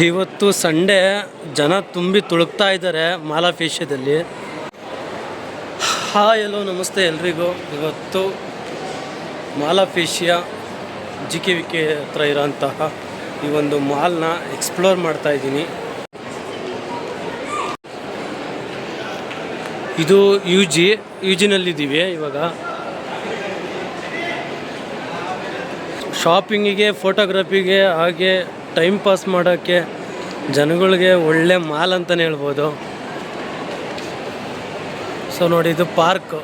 ಇವತ್ತು ಸಂಡೇ, ಜನ ತುಂಬಿ ತುಳುಕ್ತಾ ಇದ್ದಾರೆ ಮಾಲಾಫೇಶಿಯಾದಲ್ಲಿ. ಹಾಯ್ ಹಲೋ ನಮಸ್ತೆ ಎಲ್ರಿಗೂ. ಇವತ್ತು ಮಾಲಾಫೇಶಿಯಾ JKVK ಹತ್ರ ಇರೋಂತಹ ಈ ಒಂದು ಮಾಲ್ನ ಎಕ್ಸ್ಪ್ಲೋರ್ ಮಾಡ್ತಾ ಇದ್ದೀನಿ. ಇದು UG ನಲ್ಲಿದ್ದೀವಿ ಇವಾಗ. ಶಾಪಿಂಗಿಗೆ, ಫೋಟೋಗ್ರಫಿಗೆ, ಹಾಗೆ ಟೈಮ್ ಪಾಸ್ ಮಾಡೋಕ್ಕೆ ಜನಗಳಿಗೆ ಒಳ್ಳೆ ಮಾಲ್ ಅಂತಲೇ ಹೇಳ್ಬೋದು. ಸೊ ನೋಡಿ, ಇದು ಪಾರ್ಕ್,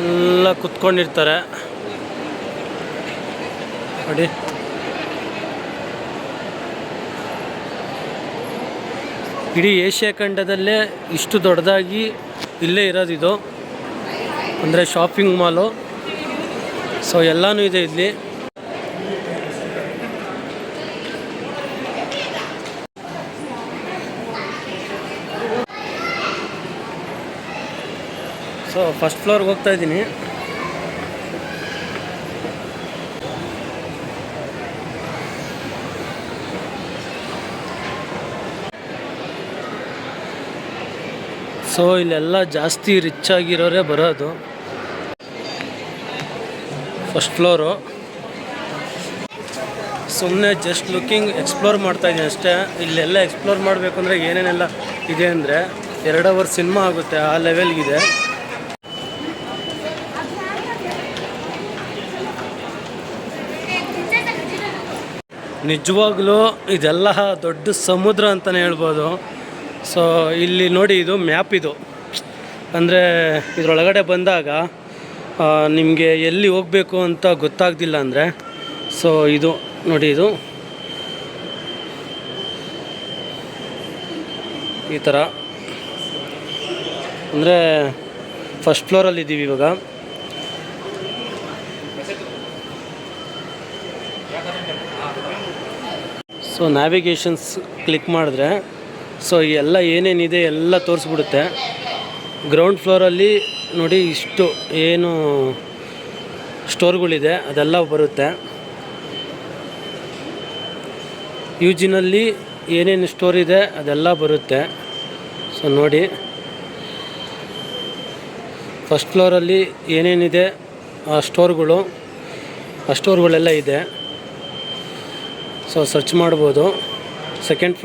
ಎಲ್ಲ ಕುತ್ಕೊಂಡಿರ್ತಾರೆ ನೋಡಿ. ಇಡೀ ಏಷ್ಯಾ ಖಂಡದಲ್ಲೇ ಇಷ್ಟು ದೊಡ್ಡದಾಗಿ ಇಲ್ಲೇ ಇರೋದು ಇದು, ಅಂದರೆ ಶಾಪಿಂಗ್ ಮಾಲು. ಸೊ ಎಲ್ಲನೂ ಇದೆ ಇಲ್ಲಿ. ಸೊ ಫಸ್ಟ್ ಫ್ಲೋರ್ಗೆ ಹೋಗ್ತಾ ಇದ್ದೀನಿ. ಸೊ ಇಲ್ಲೆಲ್ಲ ಜಾಸ್ತಿ ರಿಚ್ ಆಗಿರೋರೇ ಬರೋದು. First floor. ಸುಮ್ಮನೆ ಜಸ್ಟ್ ಲುಕಿಂಗ್, ಎಕ್ಸ್ಪ್ಲೋರ್ ಮಾಡ್ತಾಯಿದ್ದೀನಿ ಅಷ್ಟೇ. ಇಲ್ಲೆಲ್ಲ ಎಕ್ಸ್ಪ್ಲೋರ್ ಮಾಡಬೇಕು ಅಂದರೆ ಏನೇನೆಲ್ಲ ಇದೆ ಅಂದರೆ 2 ಅವರ್ ಸಿನಿಮಾ ಆಗುತ್ತೆ, ಆ ಲೆವೆಲ್ಗಿದೆ. ನಿಜವಾಗ್ಲೂ ಇದೆಲ್ಲ ದೊಡ್ಡ ಸಮುದ್ರ ಅಂತಲೇ ಹೇಳ್ಬೋದು. ಸೊ ಇಲ್ಲಿ ನೋಡಿ, ಇದು ಮ್ಯಾಪ್. ಇದು ಅಂದರೆ ಇದರೊಳಗಡೆ ಬಂದಾಗ ನಿಮಗೆ ಎಲ್ಲಿ ಹೋಗಬೇಕು ಅಂತ ಗೊತ್ತಾಗ್ದಿಲ್ಲ ಅಂದರೆ, ಸೊ ಇದು ನೋಡಿ, ಇದು ಈ ಥರ. ಅಂದರೆ ಫಸ್ಟ್ ಫ್ಲೋರಲ್ಲಿ ಇದ್ದೀವಿ ಇವಾಗ. ಸೊ ನ್ಯಾವಿಗೇಷನ್ಸ್ ಕ್ಲಿಕ್ ಮಾಡಿದ್ರೆ ಸೊ ಎಲ್ಲ ಏನೇನಿದೆ ಎಲ್ಲ ತೋರಿಸ್ಬಿಡುತ್ತೆ. ಗ್ರೌಂಡ್ ಫ್ಲೋರಲ್ಲಿ ನೋಡಿ, ಇಷ್ಟು ಏನು ಸ್ಟೋರ್ಗಳಿದೆ ಅದೆಲ್ಲ ಬರುತ್ತೆ. UG-ನಲ್ಲಿ ಏನೇನು ಸ್ಟೋರ್ ಇದೆ ಅದೆಲ್ಲ ಬರುತ್ತೆ. ಸೊ ನೋಡಿ, ಫಸ್ಟ್ ಫ್ಲೋರಲ್ಲಿ ಏನೇನಿದೆ ಆ ಸ್ಟೋರ್ಗಳೆಲ್ಲ ಇದೆ. ಸೊ ಸರ್ಚ್ ಮಾಡ್ಬೋದು. ಸೆಕೆಂಡ್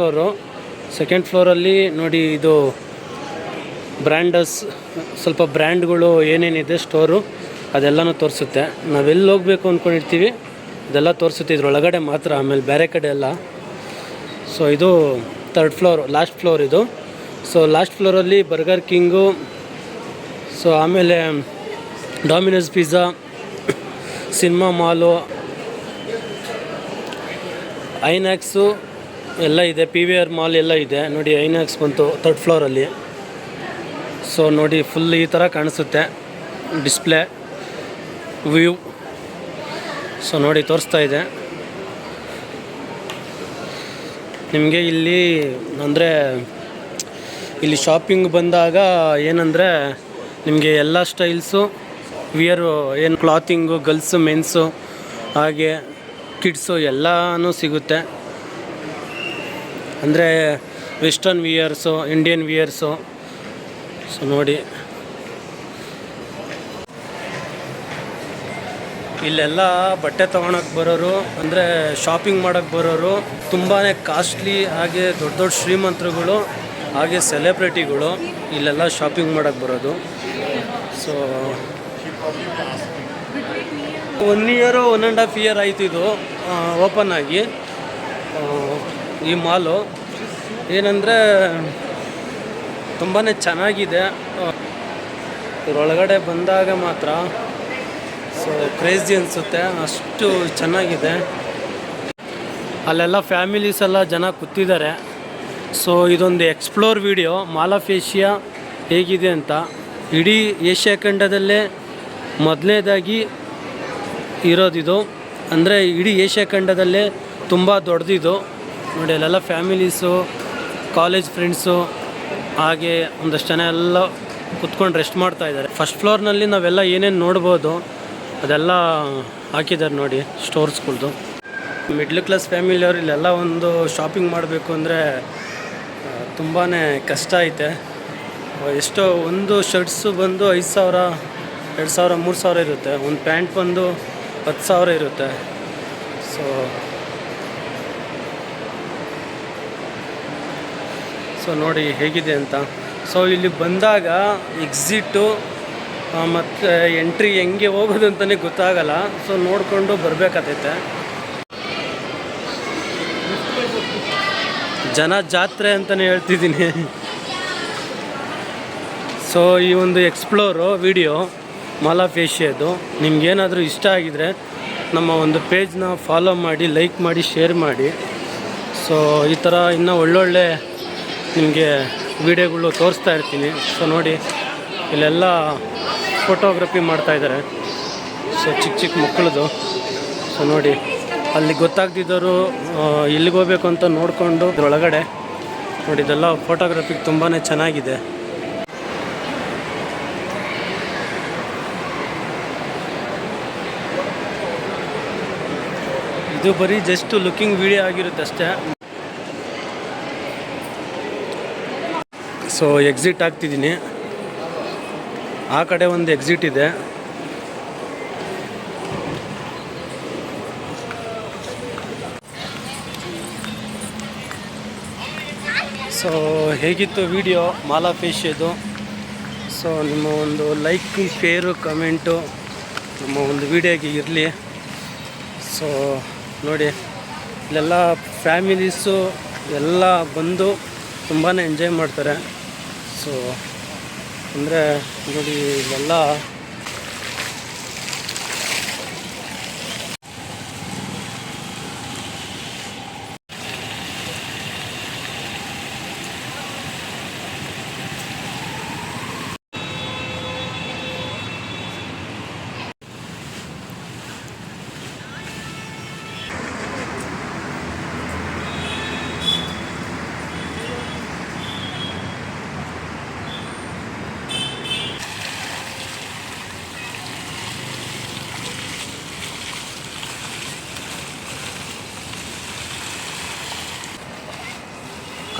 ಫ್ಲೋರಲ್ಲಿ ನೋಡಿ, ಇದು ಬ್ರ್ಯಾಂಡಸ್, ಸ್ವಲ್ಪ ಬ್ರ್ಯಾಂಡ್ಗಳು ಏನೇನಿದೆ ಸ್ಟೋರು ಅದೆಲ್ಲನೂ ತೋರಿಸುತ್ತೆ. ನಾವೆಲ್ಲಿ ಹೋಗಬೇಕು ಅಂದ್ಕೊಂಡಿರ್ತೀವಿ ಅದೆಲ್ಲ ತೋರಿಸುತ್ತೆ ಇದರೊಳಗಡೆ ಮಾತ್ರ, ಆಮೇಲೆ ಬೇರೆ ಕಡೆ ಎಲ್ಲ. ಸೊ ಇದು 3rd ಫ್ಲೋರ್, ಲಾಸ್ಟ್ ಫ್ಲೋರ್ ಇದು. ಸೊ ಲಾಸ್ಟ್ ಫ್ಲೋರಲ್ಲಿ ಬರ್ಗರ್ ಕಿಂಗು, ಸೊ ಆಮೇಲೆ Domino's pizza, cinema mall, Inox ಎಲ್ಲ ಇದೆ. PVR ಮಾಲ್ ಎಲ್ಲ ಇದೆ ನೋಡಿ. ಐನಾಕ್ಸ್ ಬಂತು 3rd ಫ್ಲೋರಲ್ಲಿ. ಸೊ ನೋಡಿ, ಫುಲ್ ಈ ಥರ ಕಾಣಿಸುತ್ತೆ ಡಿಸ್ಪ್ಲೇ ವ್ಯೂ. ಸೊ ನೋಡಿ, ತೋರಿಸ್ತಾ ಇದೆ ನಿಮಗೆ ಇಲ್ಲಿ. ಅಂದರೆ ಇಲ್ಲಿ ಶಾಪಿಂಗ್ ಬಂದಾಗ ಏನಂದರೆ ನಿಮಗೆ ಎಲ್ಲ ಸ್ಟೈಲ್ಸು ವಿಯರು, ಏನು ಕ್ಲಾತಿಂಗು, ಗರ್ಲ್ಸು, ಮೆನ್ಸು, ಹಾಗೆ ಕಿಡ್ಸು ಎಲ್ಲನೂ ಸಿಗುತ್ತೆ. ಅಂದರೆ ವೆಸ್ಟರ್ನ್ ವಿಯರ್ಸು, ಇಂಡಿಯನ್ ವಿಯರ್ಸು. ಸೊ ನೋಡಿ, ಇಲ್ಲೆಲ್ಲ ಬಟ್ಟೆ ತೊಗೊಳಕ್ಕೆ ಬರೋರು, ಅಂದರೆ ಶಾಪಿಂಗ್ ಮಾಡೋಕ್ಕೆ ಬರೋರು ತುಂಬಾ ಕಾಸ್ಟ್ಲಿ, ಹಾಗೆ ದೊಡ್ಡ ದೊಡ್ಡ ಶ್ರೀಮಂತರುಗಳು, ಹಾಗೆ ಸೆಲೆಬ್ರಿಟಿಗಳು ಇಲ್ಲೆಲ್ಲ ಶಾಪಿಂಗ್ ಮಾಡೋಕ್ಕೆ ಬರೋದು. ಸೊ 1 ಇಯರು 1.5 ಇಯರ್ ಆಯಿತು ಇದು ಓಪನ್ ಆಗಿ. ಈ ಮಾಲು ಏನಂದರೆ ತುಂಬಾ ಚೆನ್ನಾಗಿದೆ. ಇದರೊಳಗಡೆ ಬಂದಾಗ ಮಾತ್ರ ಸೊ ಕ್ರೇಜಿ ಅನಿಸುತ್ತೆ, ಅಷ್ಟು ಚೆನ್ನಾಗಿದೆ. ಅಲ್ಲೆಲ್ಲ ಫ್ಯಾಮಿಲೀಸ್ ಎಲ್ಲ ಜನ ಕೂತಿದ್ದಾರೆ. ಸೊ ಇದೊಂದು ಎಕ್ಸ್ಪ್ಲೋರ್ ವಿಡಿಯೋ ಮಾಲಾಫೇಶಿಯಾ ಹೇಗಿದೆ ಅಂತ. ಇಡೀ ಏಷ್ಯಾ ಖಂಡದಲ್ಲೇ ಮೊದಲನೇದಾಗಿ ಇರೋದಿದು. ಅಂದರೆ ಇಡೀ ಏಷ್ಯಾ ಖಂಡದಲ್ಲೇ ತುಂಬ ದೊಡ್ಡದಿದು ನೋಡಿ. ಅಲ್ಲೆಲ್ಲ ಫ್ಯಾಮಿಲೀಸು, ಕಾಲೇಜ್ ಫ್ರೆಂಡ್ಸು, ಹಾಗೆ ಒಂದಷ್ಟು ಜನ ಎಲ್ಲ ಕುತ್ಕೊಂಡು ರೆಸ್ಟ್ ಮಾಡ್ತಾ ಇದ್ದಾರೆ. ಫಸ್ಟ್ ಫ್ಲೋರ್ನಲ್ಲಿ ನಾವೆಲ್ಲ ಏನೇನು ನೋಡ್ಬೋದು ಅದೆಲ್ಲ ಹಾಕಿದ್ದಾರೆ ನೋಡಿ, ಸ್ಟೋರ್ಸ್ಗಳ್ದು. ಮಿಡ್ಲ್ ಕ್ಲಾಸ್ ಫ್ಯಾಮಿಲಿಯವ್ರು ಇಲ್ಲೆಲ್ಲ ಒಂದು ಶಾಪಿಂಗ್ ಮಾಡಬೇಕು ಅಂದರೆ ತುಂಬಾ ಕಷ್ಟ ಐತೆ. ಎಷ್ಟೋ ಒಂದು ಶರ್ಟ್ಸು ಬಂದು 5,000, 2,000, 3,000 ಇರುತ್ತೆ. ಒಂದು ಪ್ಯಾಂಟ್ ಬಂದು 10,000 ಇರುತ್ತೆ. ಸೊ ನೋಡಿ ಹೇಗಿದೆ ಅಂತ. ಸೊ ಇಲ್ಲಿ ಬಂದಾಗ ಎಕ್ಸಿಟು ಮತ್ತು ಎಂಟ್ರಿ ಹೆಂಗೆ ಹೋಗೋದು ಅಂತಲೇ ಗೊತ್ತಾಗಲ್ಲ. ಸೊ ನೋಡಿಕೊಂಡು ಬರಬೇಕಾಗೈತೆ. ಜನ ಜಾತ್ರೆ ಅಂತಲೇ ಹೇಳ್ತಿದ್ದೀನಿ. ಸೊ ಈ ಒಂದು ಎಕ್ಸ್ಪ್ಲೋರು ವಿಡಿಯೋ ಮಾಲ್ ಆಫ್ ಏಷ್ಯಾದು ನಿಮ್ಗೇನಾದರೂ ಇಷ್ಟ ಆಗಿದರೆ ನಮ್ಮ ಒಂದು ಪೇಜ್ನ ಫಾಲೋ ಮಾಡಿ, ಲೈಕ್ ಮಾಡಿ, ಶೇರ್ ಮಾಡಿ. ಸೊ ಈ ಥರ ಇನ್ನೂ ಒಳ್ಳೊಳ್ಳೆ ನಿಮಗೆ ವಿಡಿಯೋಗಳು ತೋರಿಸ್ತಾ ಇರ್ತೀನಿ. ಸೊ ನೋಡಿ ಇಲ್ಲೆಲ್ಲ ಫೋಟೋಗ್ರಫಿ ಮಾಡ್ತಾಯಿದ್ದಾರೆ. ಸೊ ಚಿಕ್ಕ ಚಿಕ್ಕ ಮಕ್ಕಳದು. ಸೊ ನೋಡಿ ಅಲ್ಲಿ ಗೊತ್ತಾಗ್ತಿದ್ದವರು ಎಲ್ಲಿಗೆ ಹೋಗ್ಬೇಕು ಅಂತ ನೋಡಿಕೊಂಡು ಇದ್ರೊಳಗಡೆ ನೋಡಿ, ಇದೆಲ್ಲ ಫೋಟೋಗ್ರಫಿಗೆ ತುಂಬಾ ಚೆನ್ನಾಗಿದೆ. ಇದು ಬರೀ ಜಸ್ಟ್ ಲುಕಿಂಗ್ ವಿಡಿಯೋ ಆಗಿರುತ್ತೆ ಅಷ್ಟೇ. ಸೊ ಎಕ್ಸಿಟ್ ಆಗ್ತಿದ್ದೀನಿ. ಆ ಕಡೆ ಒಂದು ಎಕ್ಸಿಟ್ ಇದೆ. ಸೊ ಹೇಗಿತ್ತು ವಿಡಿಯೋ ಮಾಲ್ ಆಫ್ ಏಷ್ಯಾದು? ಸೊ ನಿಮ್ಮ ಒಂದು ಲೈಕ್, ಶೇರು, ಕಮೆಂಟು ನಮ್ಮ ಒಂದು ವಿಡಿಯೋಗೆ ಇರಲಿ. ಸೊ ನೋಡಿ ಇಲ್ಲೆಲ್ಲ ಫ್ಯಾಮಿಲೀಸು ಎಲ್ಲ ಬಂದು ತುಂಬಾ ಎಂಜಾಯ್ ಮಾಡ್ತಾರೆ. ಸೊ ಅಂದರೆ ನೋಡಿ ಇಲ್ಲೆಲ್ಲ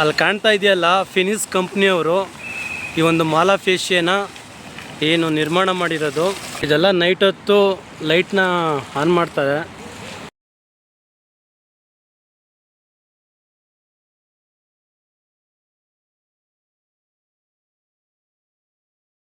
ಅಲ್ಲಿ ಕಾಣ್ತಾ ಇದೆಯಲ್ಲ, ಫಿನಿಸ್ ಕಂಪ್ನಿಯವರು ಈ ಒಂದು ಮಾಲ್ ಆಫ್ ಏಷ್ಯಾನ ಏನು ನಿರ್ಮಾಣ ಮಾಡಿರೋದು. ಇದೆಲ್ಲ ನೈಟ್ ಹೊತ್ತು ಲೈಟ್ನ ಆನ್ ಮಾಡ್ತಾರೆ.